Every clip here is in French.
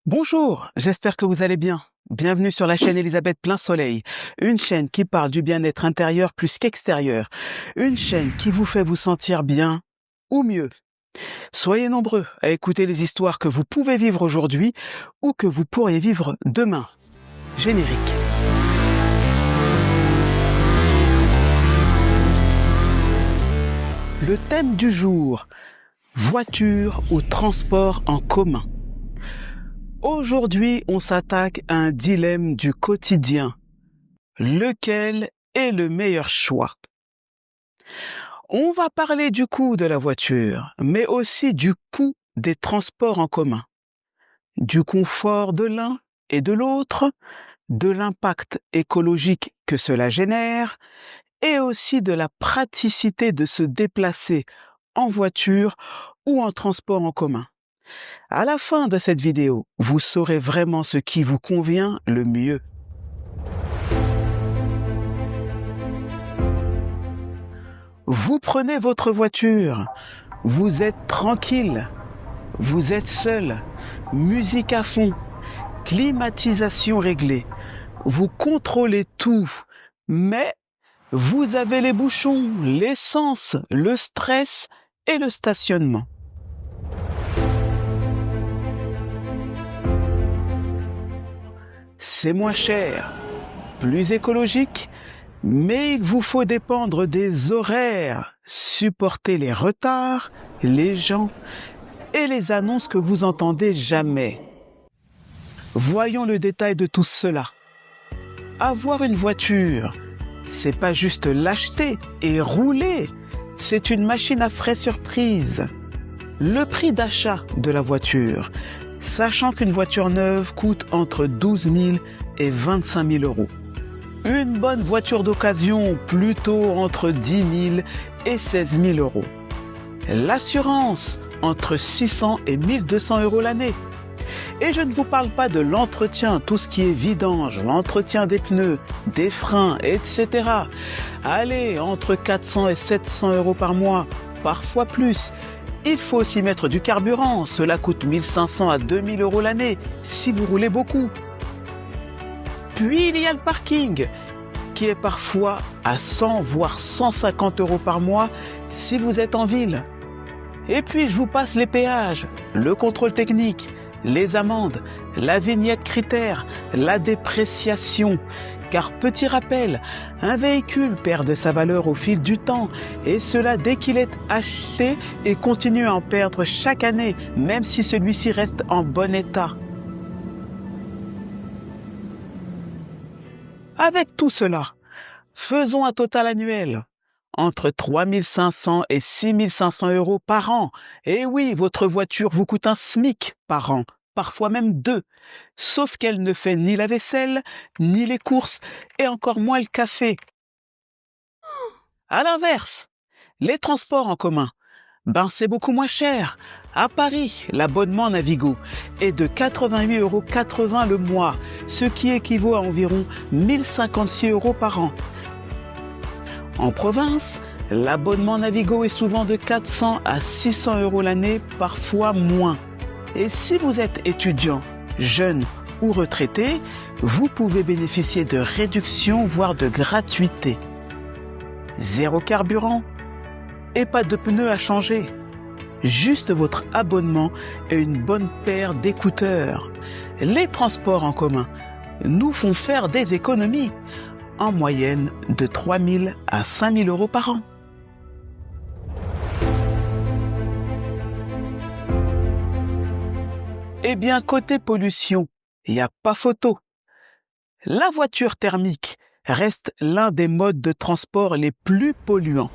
Bonjour, j'espère que vous allez bien. Bienvenue sur la chaîne Elisabeth Plein Soleil, une chaîne qui parle du bien-être intérieur plus qu'extérieur, une chaîne qui vous fait vous sentir bien ou mieux. Soyez nombreux à écouter les histoires que vous pouvez vivre aujourd'hui ou que vous pourriez vivre demain. Générique. Le thème du jour, voiture ou transport en commun. Aujourd'hui, on s'attaque à un dilemme du quotidien. Lequel est le meilleur choix? On va parler du coût de la voiture, mais aussi du coût des transports en commun, du confort de l'un et de l'autre, de l'impact écologique que cela génère, et aussi de la praticité de se déplacer en voiture ou en transport en commun. À la fin de cette vidéo, vous saurez vraiment ce qui vous convient le mieux. Vous prenez votre voiture, vous êtes tranquille, vous êtes seul, musique à fond, climatisation réglée, vous contrôlez tout, mais vous avez les bouchons, l'essence, le stress et le stationnement. C'est moins cher, plus écologique, mais il vous faut dépendre des horaires, supporter les retards, les gens et les annonces que vous entendez jamais. Voyons le détail de tout cela. Avoir une voiture, c'est pas juste l'acheter et rouler, c'est une machine à frais surprise. Le prix d'achat de la voiture, sachant qu'une voiture neuve coûte entre 12 000 et 25 000 euros. Une bonne voiture d'occasion, plutôt entre 10 000 et 16 000 euros. L'assurance, entre 600 et 1 200 euros l'année. Et je ne vous parle pas de l'entretien, tout ce qui est vidange, l'entretien des pneus, des freins, etc. Allez, entre 400 et 700 euros par mois, parfois plus. Il faut aussi mettre du carburant, cela coûte 1 500 à 2 000 euros l'année, si vous roulez beaucoup. Puis il y a le parking, qui est parfois à 100 voire 150 euros par mois si vous êtes en ville. Et puis je vous passe les péages, le contrôle technique, les amendes, la vignette critère, la dépréciation. Car petit rappel, un véhicule perd de sa valeur au fil du temps, et cela dès qu'il est acheté et continue à en perdre chaque année, même si celui-ci reste en bon état. Avec tout cela, faisons un total annuel entre 3 500 et 6 500 euros par an. Et oui, votre voiture vous coûte un SMIC par an, parfois même 2, sauf qu'elle ne fait ni la vaisselle, ni les courses, et encore moins le café. À l'inverse, les transports en commun, c'est beaucoup moins cher. À Paris, l'abonnement Navigo est de 88,80 € le mois, ce qui équivaut à environ 1 056 euros par an. En province, l'abonnement Navigo est souvent de 400 à 600 euros l'année, parfois moins. Et si vous êtes étudiant, jeune ou retraité, vous pouvez bénéficier de réductions, voire de gratuité. Zéro carburant et pas de pneus à changer. Juste votre abonnement et une bonne paire d'écouteurs. Les transports en commun nous font faire des économies, en moyenne de 3 000 à 5 000 euros par an. Eh bien, côté pollution, il n'y a pas photo. La voiture thermique reste l'un des modes de transport les plus polluants.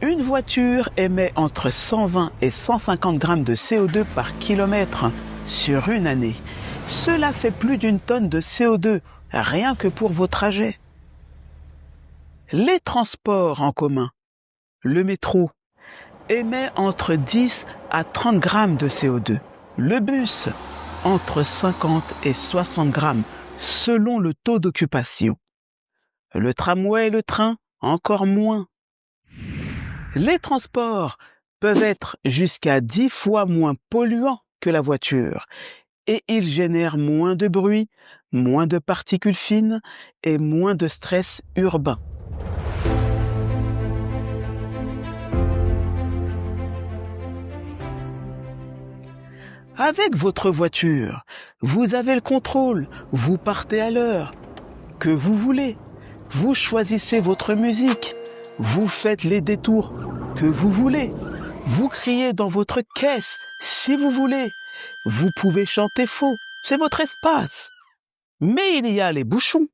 Une voiture émet entre 120 et 150 grammes de CO2 par kilomètre sur une année. Cela fait plus d'1 tonne de CO2, rien que pour vos trajets. Les transports en commun, le métro, émet entre 10 à 30 grammes de CO2. Le bus, entre 50 et 60 grammes, selon le taux d'occupation. Le tramway et le train, encore moins. Les transports peuvent être jusqu'à 10 fois moins polluants que la voiture. et il génère moins de bruit, moins de particules fines et moins de stress urbain. Avec votre voiture, vous avez le contrôle, vous partez à l'heure que vous voulez, vous choisissez votre musique, vous faites les détours que vous voulez, vous criez dans votre caisse si vous voulez, vous pouvez chanter faux, c'est votre espace. Mais il y a les bouchons,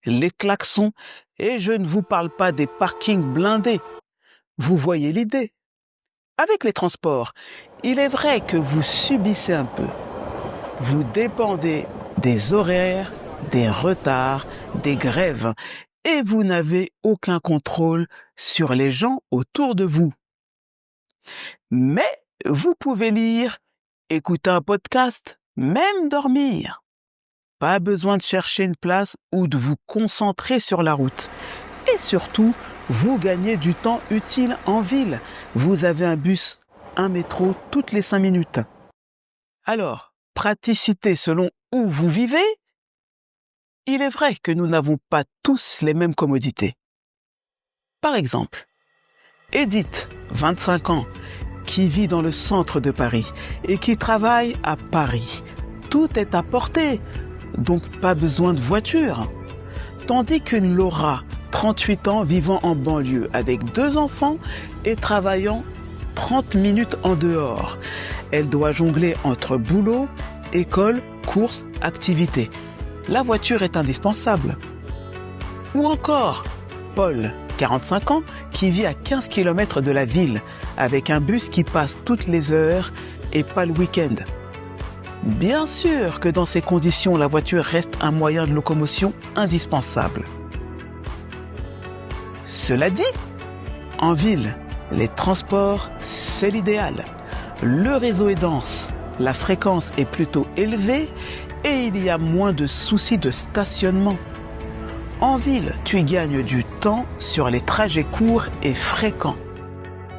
les klaxons, et je ne vous parle pas des parkings blindés. Vous voyez l'idée. Avec les transports, il est vrai que vous subissez un peu. Vous dépendez des horaires, des retards, des grèves, et vous n'avez aucun contrôle sur les gens autour de vous. Mais vous pouvez lire, écouter un podcast, même dormir. Pas besoin de chercher une place ou de vous concentrer sur la route. Et surtout, vous gagnez du temps utile en ville. Vous avez un bus, un métro toutes les 5 minutes. Alors, praticité selon où vous vivez? Il est vrai que nous n'avons pas tous les mêmes commodités. Par exemple, Edith, 25 ans, qui vit dans le centre de Paris et qui travaille à Paris. Tout est à portée, donc pas besoin de voiture. Tandis qu'une Laura, 38 ans, vivant en banlieue avec 2 enfants et travaillant 30 minutes en dehors. Elle doit jongler entre boulot, école, courses, activités. La voiture est indispensable. Ou encore, Paul, 45 ans, qui vit à 15 km de la ville, avec un bus qui passe toutes les heures et pas le week-end. Bien sûr que dans ces conditions, la voiture reste un moyen de locomotion indispensable. Cela dit, en ville, les transports, c'est l'idéal. Le réseau est dense, la fréquence est plutôt élevée et il y a moins de soucis de stationnement. En ville, tu gagnes du temps sur les trajets courts et fréquents.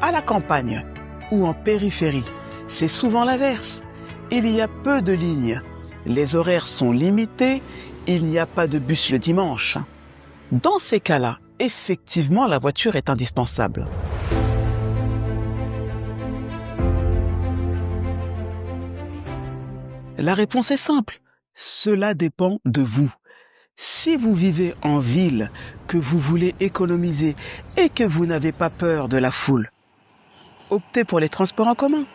À la campagne ou en périphérie, c'est souvent l'inverse. Il y a peu de lignes, les horaires sont limités, il n'y a pas de bus le dimanche. Dans ces cas-là, effectivement, la voiture est indispensable. La réponse est simple, cela dépend de vous. Si vous vivez en ville, que vous voulez économiser et que vous n'avez pas peur de la foule, optez pour les transports en commun.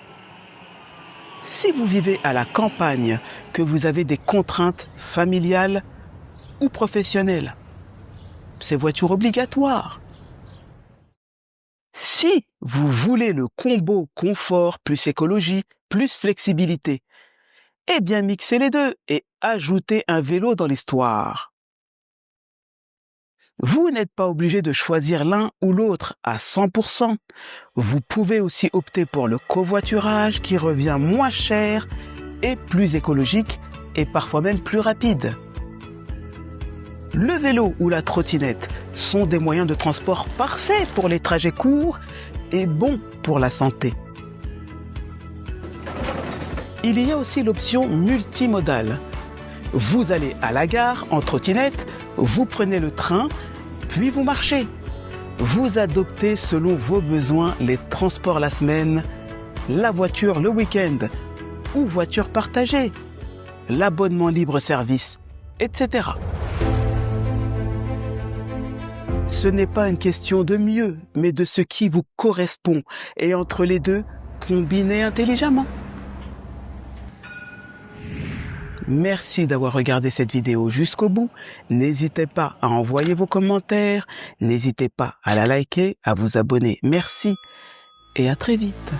Si vous vivez à la campagne, que vous avez des contraintes familiales ou professionnelles, c'est voiture obligatoire. Si vous voulez le combo confort plus écologie, plus flexibilité, eh bien mixez les deux et ajoutez un vélo dans l'histoire. Vous n'êtes pas obligé de choisir l'un ou l'autre à 100%. Vous pouvez aussi opter pour le covoiturage qui revient moins cher et plus écologique et parfois même plus rapide. Le vélo ou la trottinette sont des moyens de transport parfaits pour les trajets courts et bons pour la santé. Il y a aussi l'option multimodale. Vous allez à la gare en trottinette, vous prenez le train, puis vous marchez. Vous adoptez selon vos besoins les transports la semaine, la voiture le week-end ou voiture partagée, l'abonnement libre-service, etc. Ce n'est pas une question de mieux, mais de ce qui vous correspond et entre les deux, combinez intelligemment. Merci d'avoir regardé cette vidéo jusqu'au bout. N'hésitez pas à envoyer vos commentaires. N'hésitez pas à la liker, à vous abonner. Merci et à très vite.